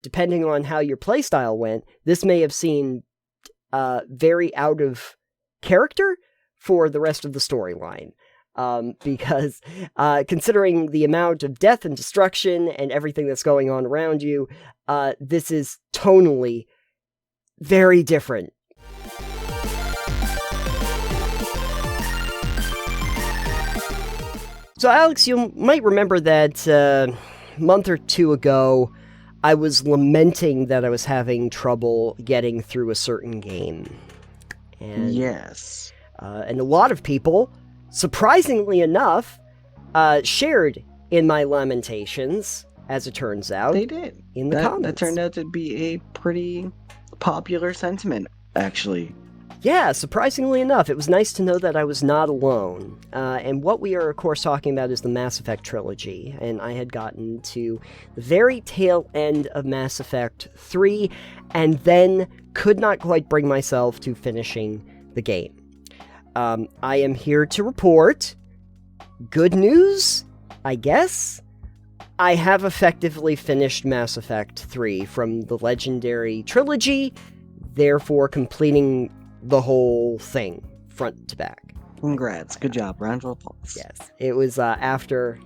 depending on how your playstyle went, this may have seemed very out of character for the rest of the storyline. Because considering the amount of death and destruction and everything that's going on around you, this is tonally very different. So, Alex, you might remember that a month or two ago, I was lamenting that I was having trouble getting through a certain game. And, yes. And a lot of people, surprisingly enough, shared in my lamentations, as it turns out. They did. In the comments. That turned out to be a pretty popular sentiment, actually. Yeah, surprisingly enough, it was nice to know that I was not alone. And what we are, of course, talking about is the Mass Effect trilogy. And I had gotten to the very tail end of Mass Effect 3, and then could not quite bring myself to finishing the game. I am here to report good news, I guess. I have effectively finished Mass Effect 3 from the legendary trilogy, therefore completing the whole thing, front to back. Congrats. Good job. Round of applause. Yes. It was after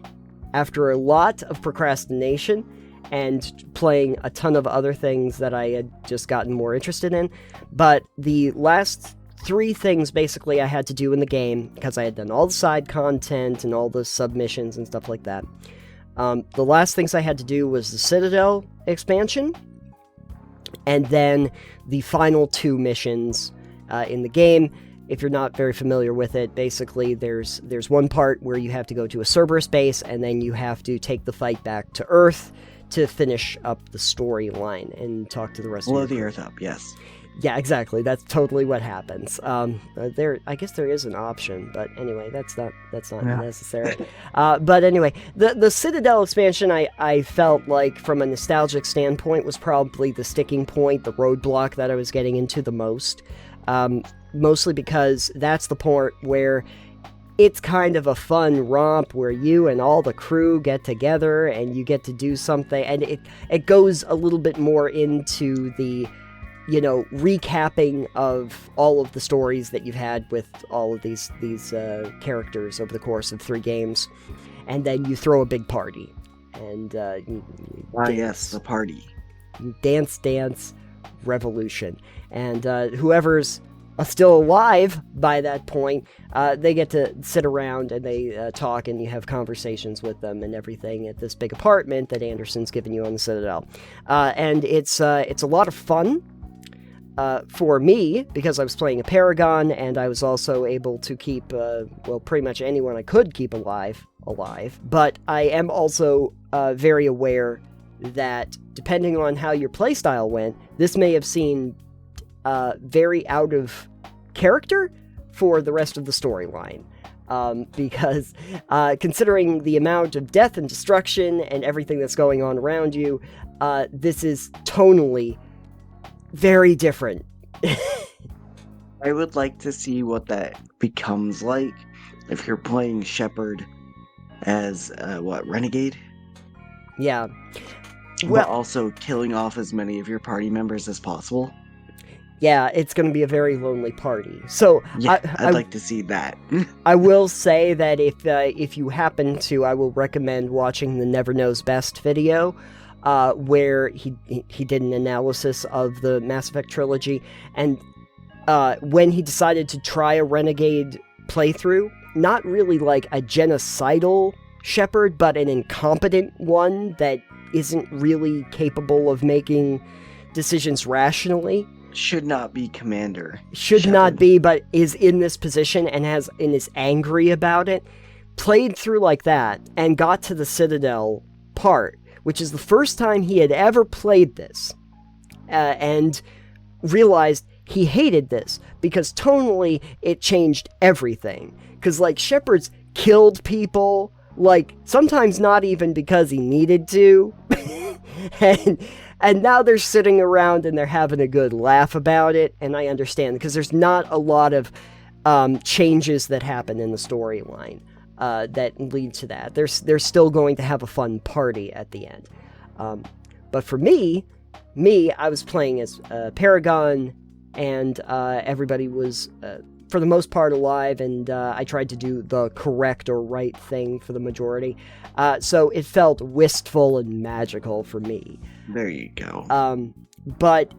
a lot of procrastination and playing a ton of other things that I had just gotten more interested in. But the last 3 things, basically, I had to do in the game, because I had done all the side content and all the submissions and stuff like that. The last things I had to do was the Citadel expansion, and then the final 2 missions in the game. If you're not very familiar with it, basically there's one part where you have to go to a Cerberus base, and then you have to take the fight back to Earth to finish up the storyline and talk to the rest of Blow the Earth up, yes. Yeah, exactly. That's totally what happens. I guess there is an option, but anyway, that's not necessary. But anyway, the Citadel expansion, I felt like from a nostalgic standpoint was probably the sticking point, the roadblock that I was getting into the most. Mostly because that's the part where it's kind of a fun romp where you and all the crew get together and you get to do something, and it goes a little bit more into the, recapping of all of the stories that you've had with all of these characters over the course of 3 games, and then you throw a big party, and yes, the party. Dance, revolution, and whoever's still alive by that point, they get to sit around and they talk, and you have conversations with them and everything at this big apartment that Anderson's given you on the Citadel. And it's a lot of fun for me, because I was playing a Paragon, and I was also able to keep, pretty much anyone I could keep alive. But I am also very aware that depending on how your playstyle went, this may have seemed very out of character for the rest of the storyline. Because considering the amount of death and destruction and everything that's going on around you, this is tonally very different. I would like to see what that becomes like if you're playing Shepard as, Renegade? Yeah. But also killing off as many of your party members as possible. Yeah, it's going to be a very lonely party. So yeah, I'd like to see that. I will say that if you happen to, I will recommend watching the Never Knows Best video, where he did an analysis of the Mass Effect trilogy, and when he decided to try a Renegade playthrough, not really like a genocidal Shepard, but an incompetent one that isn't really capable of making decisions rationally. Should not be Commander. Should Shepard. not be, but is in this position and is angry about it. Played through like that and got to the Citadel part, which is the first time he had ever played this, and realized he hated this because tonally it changed everything. Because like Shepard's killed people, like sometimes not even because he needed to, and now they're sitting around and they're having a good laugh about it, and I understand because there's not a lot of changes that happen in the storyline that lead to that. They're still going to have a fun party at the end. But for me, me, I was playing as Paragon, and everybody was, for the most part, alive, and I tried to do the correct or right thing for the majority. So it felt wistful and magical for me. There you go. But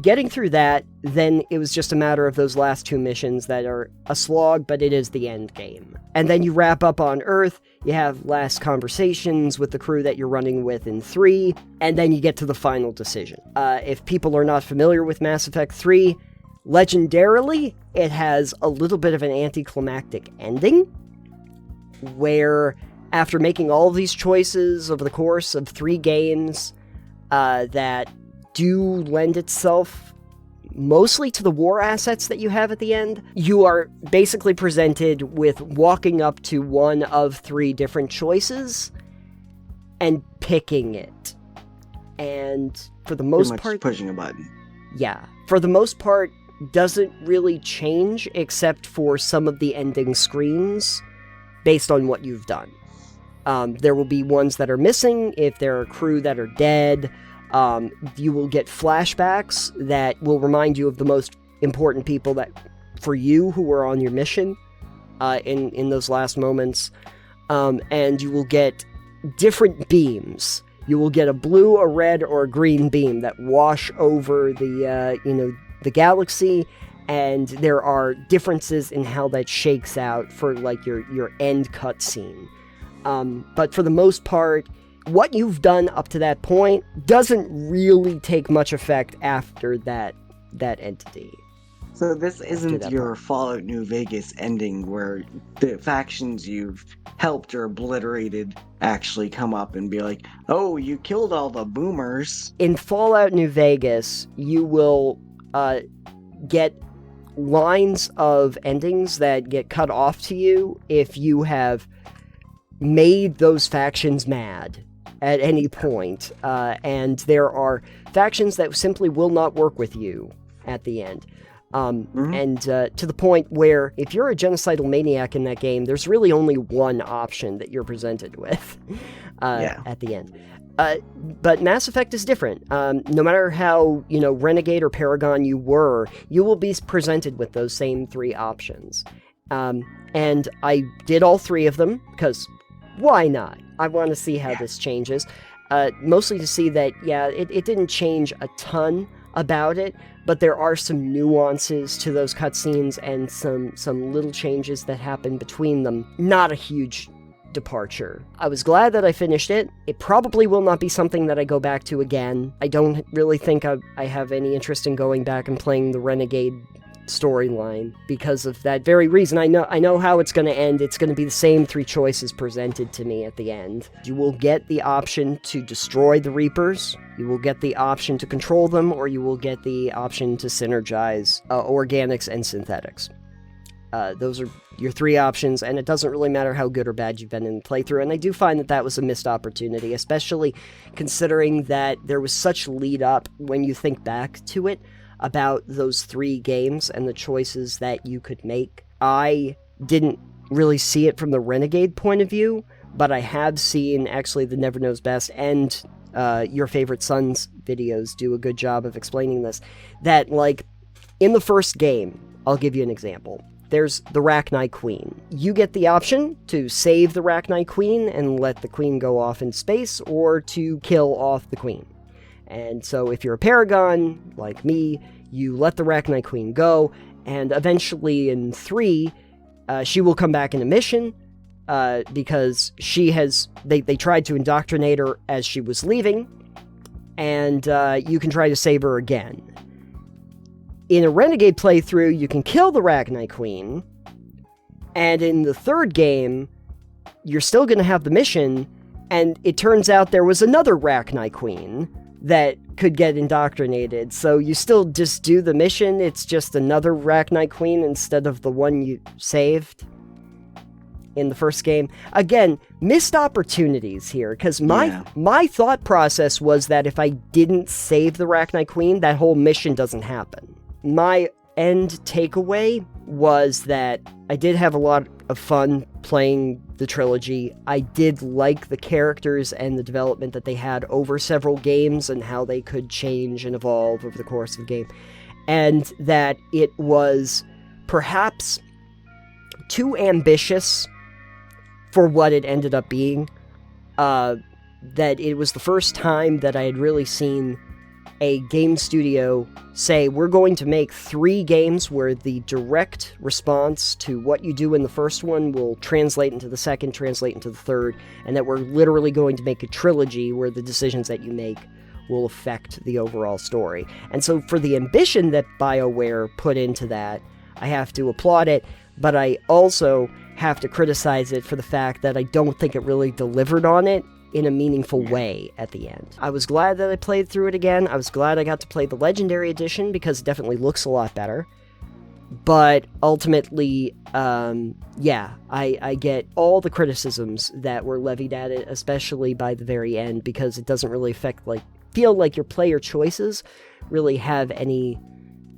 getting through that, then it was just a matter of those last 2 missions that are a slog, but it is the end game. And then you wrap up on Earth, you have last conversations with the crew that you're running with in 3, and then you get to the final decision. If people are not familiar with Mass Effect 3, legendarily, it has a little bit of an anticlimactic ending, where after making all of these choices over the course of 3 games that do lend itself mostly to the war assets that you have at the end, you are basically presented with walking up to one of 3 different choices and picking it. And for the most part, pushing a button. Yeah, for the most part, doesn't really change except for some of the ending screens based on what you've done. There will be ones that are missing if there are crew that are dead. You will get flashbacks that will remind you of the most important people that, for you, who were on your mission in those last moments. And you will get different beams. You will get a blue, a red, or a green beam that wash over the galaxy, and there are differences in how that shakes out for like your end cutscene. But for the most part, what you've done up to that point doesn't really take much effect after that entity. So this isn't your Fallout New Vegas ending where the factions you've helped or obliterated actually come up and be like, oh, you killed all the boomers. In Fallout New Vegas, you will get lines of endings that get cut off to you if you have made those factions mad at any point, and there are factions that simply will not work with you at the end. And to the point where if you're a genocidal maniac in that game, there's really only one option that you're presented with at the end. But Mass Effect is different. No matter how, Renegade or Paragon you were, you will be presented with those same 3 options. And I did all 3 of them, because why not? I want to see how this changes. Mostly to see that, it didn't change a ton about it, but there are some nuances to those cutscenes and some little changes that happen between them. Not a huge departure. I was glad that I finished it. It probably will not be something that I go back to again. I don't really think I have any interest in going back and playing the Renegade storyline because of that very reason. I know how it's going to end. It's going to be the same 3 choices presented to me at the end. You will get the option to destroy the Reapers, you will get the option to control them, or you will get the option to synergize organics and synthetics. Those are your 3 options, and it doesn't really matter how good or bad you've been in the playthrough, and I do find that was a missed opportunity, especially considering that there was such lead up when you think back to it about those 3 games and the choices that you could make. I didn't really see it from the Renegade point of view, but I have seen actually the Never Knows Best and Your Favorite Sons videos do a good job of explaining this. That, like, in the first game, I'll give you an example. There's the Rachni Queen. You get the option to save the Rachni Queen and let the Queen go off in space, or to kill off the Queen. And so if you're a Paragon, like me, you let the Rachni Queen go, and eventually in 3, she will come back in a mission, because they tried to indoctrinate her as she was leaving, and you can try to save her again. In a Renegade playthrough, you can kill the Rachni Queen, and in the 3rd game, you're still going to have the mission, and it turns out there was another Rachni Queen that could get indoctrinated, so you still just do the mission, it's just another Rachni Queen instead of the one you saved in the first game. Again, missed opportunities here, because my thought process was that if I didn't save the Rachni Queen, that whole mission doesn't happen. My end takeaway was that I did have a lot of fun playing the trilogy. I did like the characters and the development that they had over several games and how they could change and evolve over the course of the game. And that it was perhaps too ambitious for what it ended up being. That it was the first time that I had really seen a game studio say, we're going to make 3 games where the direct response to what you do in the first one will translate into the second, translate into the third, and that we're literally going to make a trilogy where the decisions that you make will affect the overall story. And so for the ambition that BioWare put into that, I have to applaud it, but I also have to criticize it for the fact that I don't think it really delivered on it in a meaningful way at the end. I was glad that I played through it again. I was glad I got to play the Legendary Edition because it definitely looks a lot better. But ultimately, I get all the criticisms that were levied at it, especially by the very end, because it doesn't really feel like your player choices really have any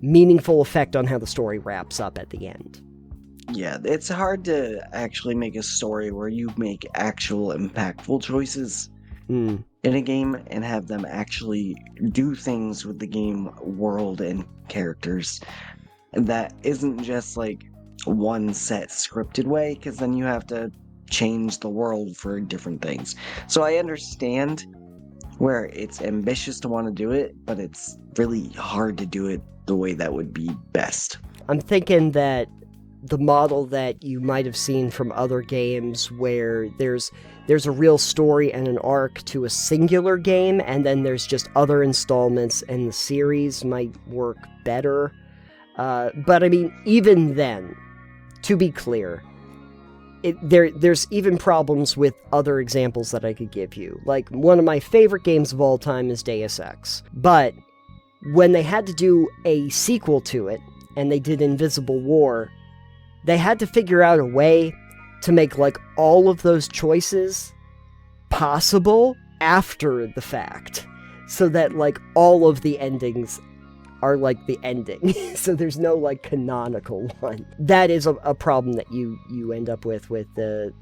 meaningful effect on how the story wraps up at the end. Yeah, it's hard to actually make a story where you make actual impactful choices in a game and have them actually do things with the game world and characters that isn't just like one set scripted way, because then you have to change the world for different things. So I understand where it's ambitious to want to do it, but it's really hard to do it the way that would be best. I'm thinking that the model that you might have seen from other games where there's a real story and an arc to a singular game, and then there's just other installments in the series might work better. But I mean, even then, to be clear, there's even problems with other examples that I could give you. Like, one of my favorite games of all time is Deus Ex. But when they had to do a sequel to it, and they did Invisible War, they had to figure out a way to make, like, all of those choices possible after the fact. So that, like, all of the endings are, like, the ending. So there's no, like, canonical one. That is a problem that you end up with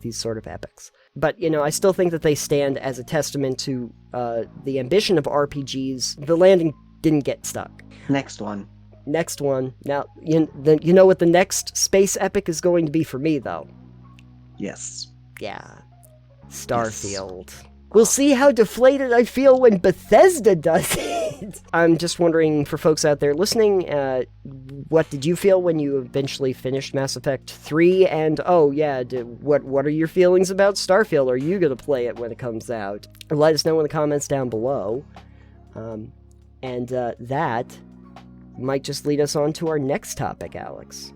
these sort of epics. But, you know, I still think that they stand as a testament to the ambition of RPGs. The landing didn't get stuck. Next one. Now, you know what the next space epic is going to be for me, though? Yes. Yeah. Starfield. Yes. We'll see how deflated I feel when Bethesda does it. I'm just wondering, for folks out there listening, what did you feel when you eventually finished Mass Effect 3? And, what are your feelings about Starfield? Are you going to play it when it comes out? Let us know in the comments down below. And that might just lead us on to our next topic, Alex.